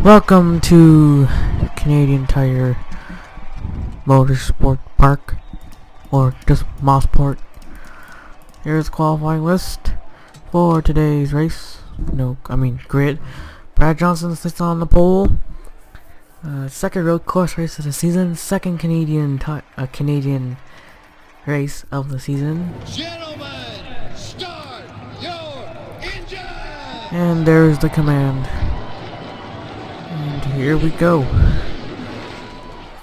Welcome to Canadian Tire Motorsport Park, or just Mossport. Here's the qualifying list for today's race. Grid. Brad Johnson sits on the pole. Second road course race of the season. Second Canadian race of the season. Gentlemen, start your engine! And there's the command. And here we go.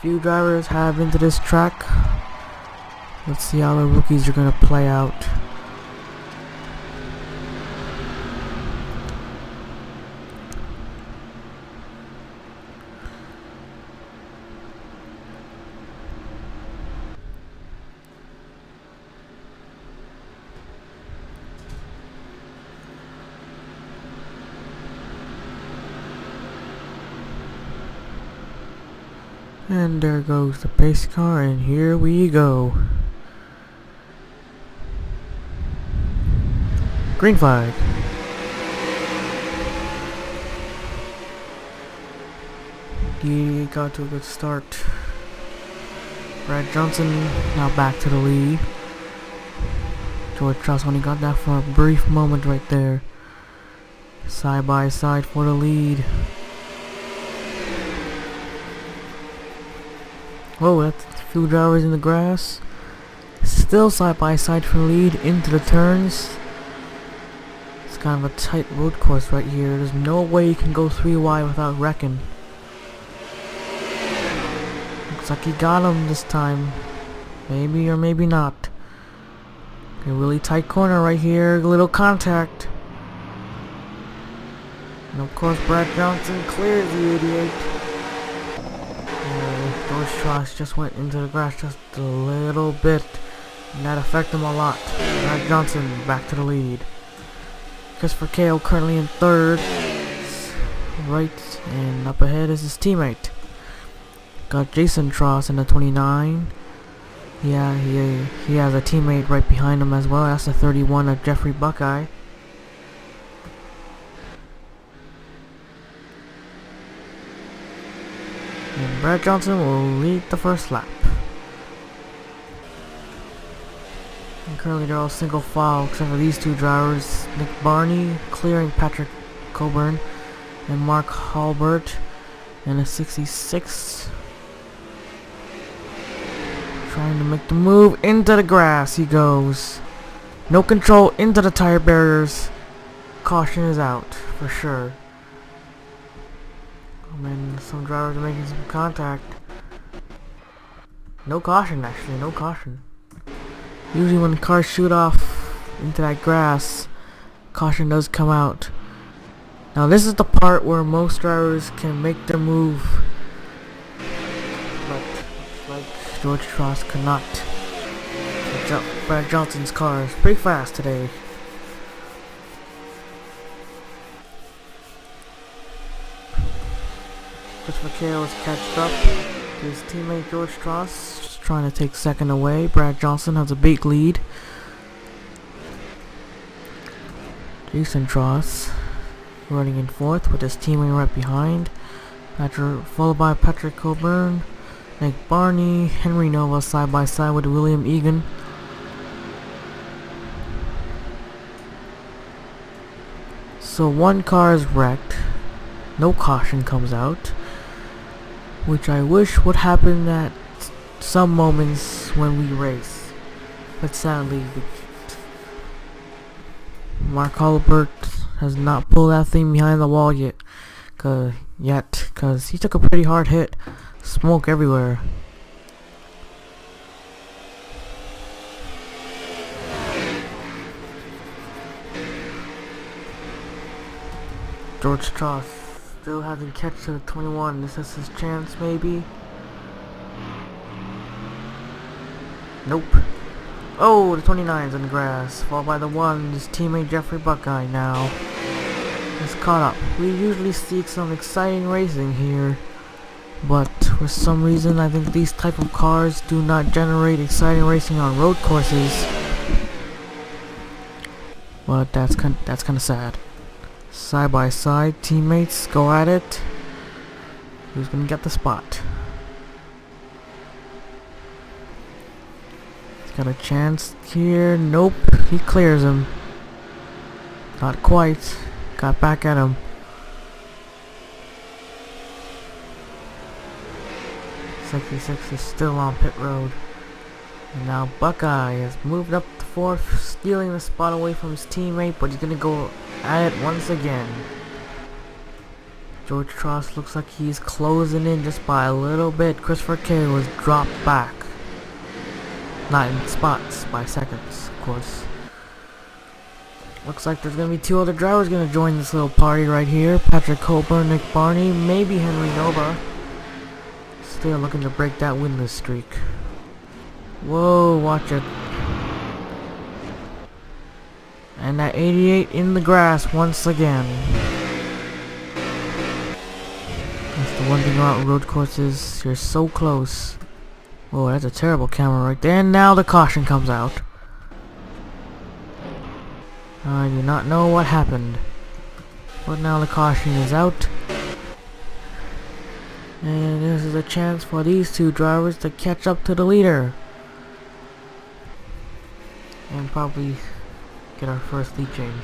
Few drivers have into this track. Let's see how the rookies are gonna play out. And there goes the pace car, and here we go. Green flag. He got to a good start. Brad Johnson now back to the lead. George Truss only got that for a brief moment right there. Side by side for the lead. Whoa, that's a few drivers in the grass. Still side by side for the lead into the turns. It's kind of a tight road course right here. There's no way you can go 3 wide without wrecking. Looks like he got him this time. Maybe or maybe not. A really tight corner right here. A little contact. And of course Brad Johnson clears the 88. George Truss just went into the grass just a little bit, and that affected him a lot. Brad Johnson back to the lead. Christopher Kale currently in third. Right, and up ahead is his teammate. Got Jason Truss in the 29. Yeah, he has a teammate right behind him as well. That's the 31 of Jeffrey Buckeye. And Brad Johnson will lead the first lap. And currently they're all single file except for these two drivers. Nick Barney clearing Patrick Coburn and Mark Halbert in a 66. Trying to make the move into the grass. He goes. No control into the tire barriers. Caution is out for sure. And some drivers are making some contact. No caution, actually, no caution. Usually when cars shoot off into that grass, caution does come out. Now this is the part where most drivers can make their move, but like George Truss could not. Brad Johnson's car is pretty fast today. Christopher Kale has catched up to his teammate George Truss, just trying to take second away. Brad Johnson has a big lead. Jason Truss running in fourth with his teammate right behind. Followed by Patrick Coburn, Nick Barney, Henry Nova side by side with William Egan. So one car is wrecked. No caution comes out, which I wish would happen at some moments when we race, but sadly we can't. Mark Halbert has not pulled that thing behind the wall yet, cause he took a pretty hard hit. Smoke everywhere. George Truss still hasn't catch to the 21. This is his chance, maybe. Nope. Oh, the 29's in the grass, followed by the 1. His teammate Jeffrey Buckeye now is caught up. We usually see some exciting racing here, but for some reason I think these type of cars do not generate exciting racing on road courses. But that's kind of sad. Side by side, teammates go at it. Who's gonna get the spot? He's got a chance here. Nope. He clears him. Not quite. Got back at him. 66 is still on pit road. And now Buckeye has moved up to 4th, stealing the spot away from his teammate, but he's gonna go at it once again. George Tross looks like he's closing in just by a little bit. Christopher K was dropped back. Not in spots, by seconds, of course. Looks like there's gonna be 2 other drivers gonna join this little party right here. Patrick Coburn, Nick Barney, maybe Henry Nova. Still looking to break that winless streak. Whoa, watch it. And that 88 in the grass once again. That's the one thing about road courses, you're so close. Whoa, that's a terrible camera right there. And now the caution comes out. I do not know what happened. But now the caution is out. And this is a chance for these 2 drivers to catch up to the leader. And probably get our first lead change.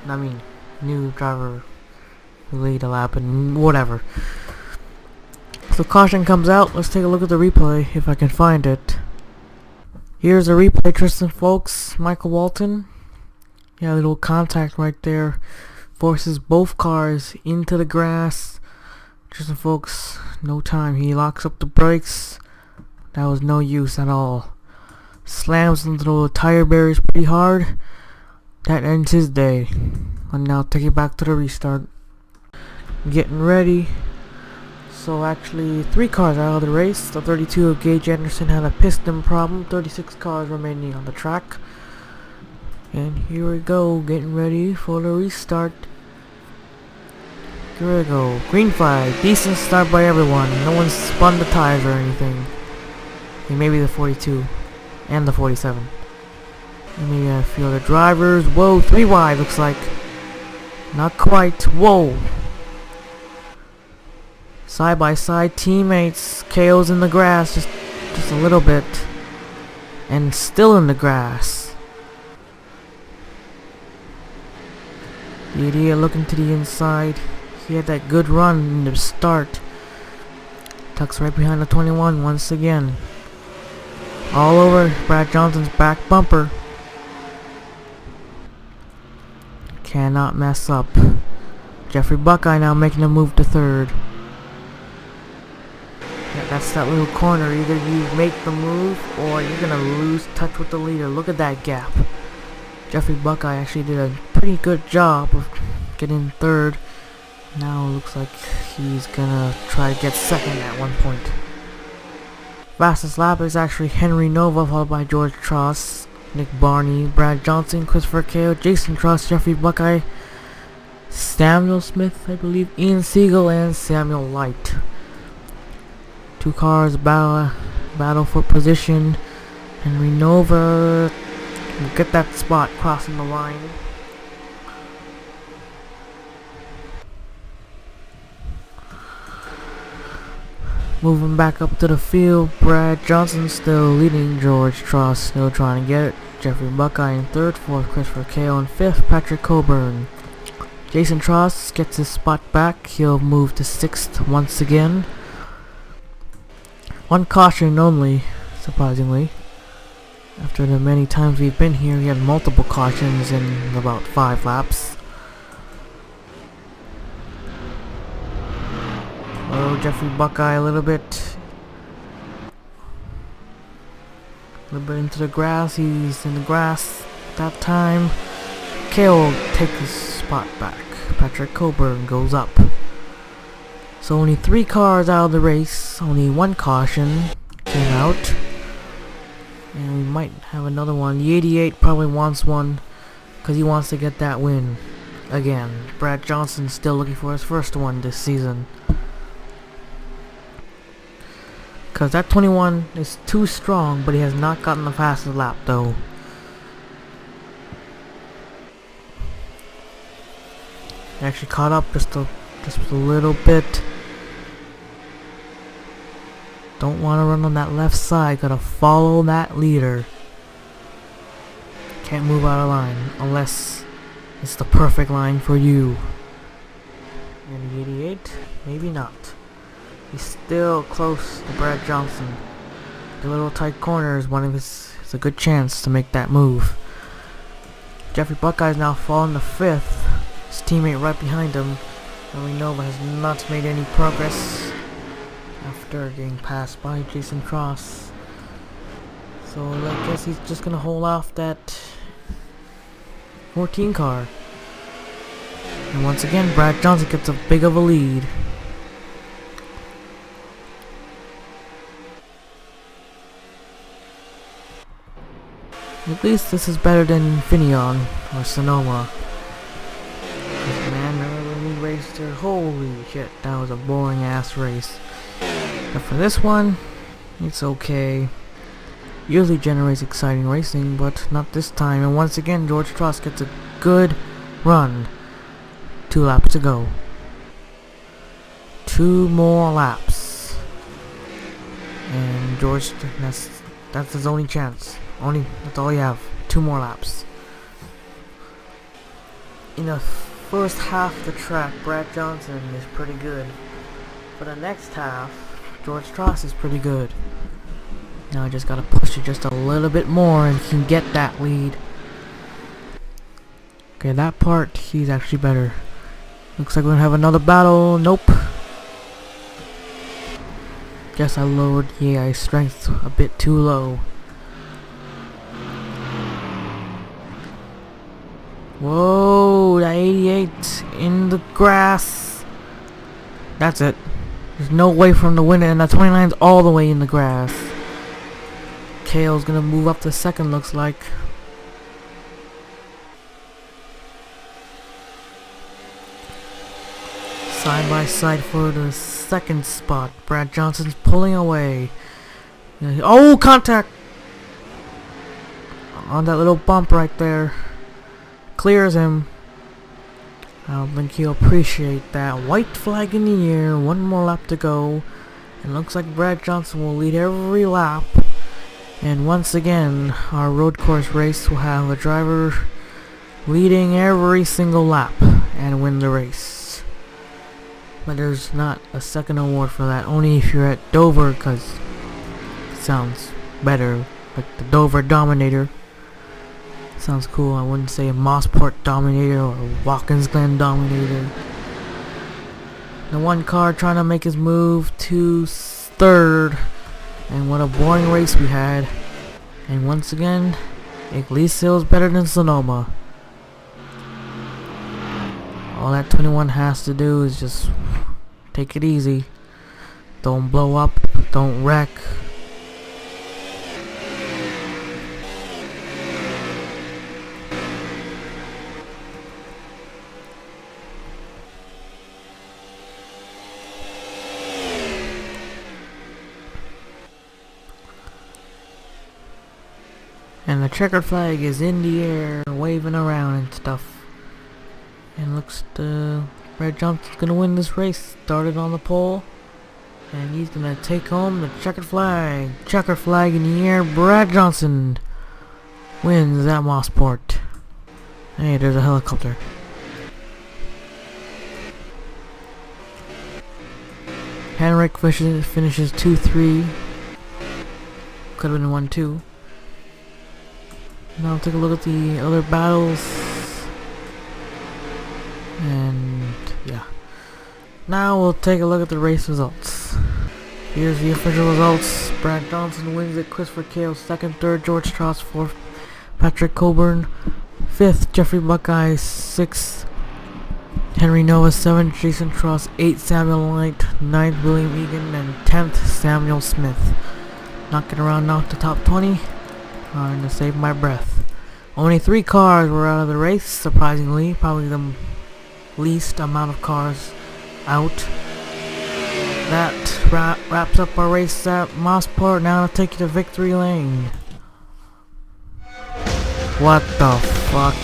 I mean, new driver lead a lap and whatever. So caution comes out. Let's take a look at the replay if I can find it. Here's a replay, Tristan folks. Michael Walton. Yeah, a little contact right there. Forces both cars into the grass. Tristan folks, no time. He locks up the brakes. That was no use at all. Slams into the tire barriers pretty hard. That ends his day. And now take it back to the restart. Getting ready. So actually 3 cars out of the race. The 32 of Gage Anderson had a piston problem. 36 cars remaining on the track. And here we go, getting ready for the restart. Here we go. Green flag. Decent start by everyone. No one spun the tires or anything. And maybe the 42 and the 47. And maybe a few other drivers. Whoa, 3 wide looks like. Not quite. Whoa. Side by side teammates. KO's in the grass just a little bit. And still in the grass. The idiot looking to the inside. He had that good run in the start. Tucks right behind the 21 once again. All over Brad Johnson's back bumper. Cannot mess up. Jeffrey Buckeye now making a move to 3rd. Yeah, that's that little corner. Either you make the move or you're gonna lose touch with the leader. Look at that gap. Jeffrey Buckeye actually did a pretty good job of getting 3rd. Now it looks like he's gonna try to get 2nd at one point. Fastest lap is actually Henry Nova, followed by George Tross, Nick Barney, Brad Johnson, Christopher K, Jason Tross, Jeffrey Buckeye, Samuel Smith, I believe, Ian Siegel, and Samuel Light. 2 cars battle for position. Henry Nova will get that spot crossing the line. Moving back up to the field, Brad Johnson still leading, George Tross still trying to get it. Jeffrey Buckeye in 3rd, 4th Christopher K.O. in 5th, Patrick Coburn. Jason Tross gets his spot back, he'll move to 6th once again. 1 caution only, surprisingly. After the many times we've been here, he had multiple cautions in about 5 laps. Oh, Jeffrey Buckeye a little bit into the grass. He's in the grass that time. K.O. will take his spot back. Patrick Coburn goes up. So only 3 cars out of the race. Only 1 caution came out. And we might have another one. The 88 probably wants one because he wants to get that win again. Brad Johnson still looking for his first one this season. Because that 21 is too strong, but he has not gotten the fastest lap though. He actually caught up just a Just a little bit. Don't want to run on that left side. Gotta follow that leader. Can't move out of line unless it's the perfect line for you. And the 88, maybe not. He's still close to Brad Johnson. The little tight corner is it's a good chance to make that move. Jeffrey Buckeye's now fallen to 5th. His teammate right behind him, Nova, has not made any progress after getting passed by Jason Cross. So I guess he's just gonna hold off that 14 car. And once again, Brad Johnson gets a big of a lead. At least this is better than Infineon or Sonoma. Because man, when we raced here, holy shit, that was a boring ass race. But for this one, it's okay. Usually generates exciting racing, but not this time. And once again, George Tross gets a good run. 2 laps to go. 2 more laps. And George, that's his only chance. That's all you have. 2 more laps. In the first half of the track, Brad Johnson is pretty good. For the next half, George Tross is pretty good. Now I just gotta push it just a little bit more and he can get that lead. Okay, that part, he's actually better. Looks like we're gonna have another battle. Nope. Guess I lowered the AI strength a bit too low. Whoa, that 88 in the grass. That's it. There's no way for him to win it, and that 29's all the way in the grass. Kale's gonna move up to 2nd, looks like. Side by side for the 2nd spot. Brad Johnson's pulling away. Oh, contact! On that little bump right there. Clears him. I don't think he'll appreciate that. White flag in the air. 1 more lap to go. It looks like Brad Johnson will lead every lap. And once again, our road course race will have a driver leading every single lap and win the race. But there's not a 2nd award for that. Only if you're at Dover, because it sounds better. Like the Dover Dominator. Sounds cool. I wouldn't say Mossport Dominator or Watkins Glen Dominator. The 1 car trying to make his move to 3rd. And what a boring race we had. And once again, Iglesias better than Sonoma. All that 21 has to do is just take it easy. Don't blow up. Don't wreck. And the checkered flag is in the air, waving around and stuff. And looks Brad Johnson's gonna win this race. Started on the pole, and he's gonna take home the checkered flag. Checkered flag in the air. Brad Johnson wins at Mossport. Hey, there's a helicopter. Henrik finishes 2-3. Could have been 1-2. Now take a look at the other battles. And yeah. Now we'll take a look at the race results. Here's the official results. Brad Johnson wins it. Christopher Kale 2nd, 3rd George Tross 4th, Patrick Coburn 5th, Jeffrey Buckeye 6th, Henry Nova 7th, Jason Tross 8th, Samuel Knight 9th, William Egan, and 10th Samuel Smith. Not getting around now to top 20. Trying to save my breath. Only 3 cars were out of the race, surprisingly. Probably the least amount of cars out. That wraps up our race at Mossport. Now I'll take you to victory lane. What the fuck?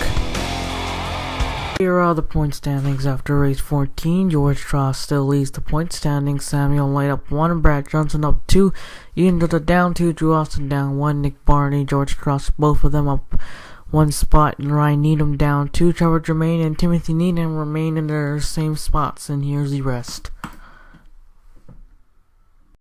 Here are the point standings after race 14. George Tross still leads the point standings. Samuel Light up 1, Brad Johnson up 2, Ian Dutta down 2, Drew Austin down 1, Nick Barney, George Tross, both of them up 1 spot, and Ryan Needham down 2. Trevor Germain and Timothy Needham remain in their same spots, and here's the rest.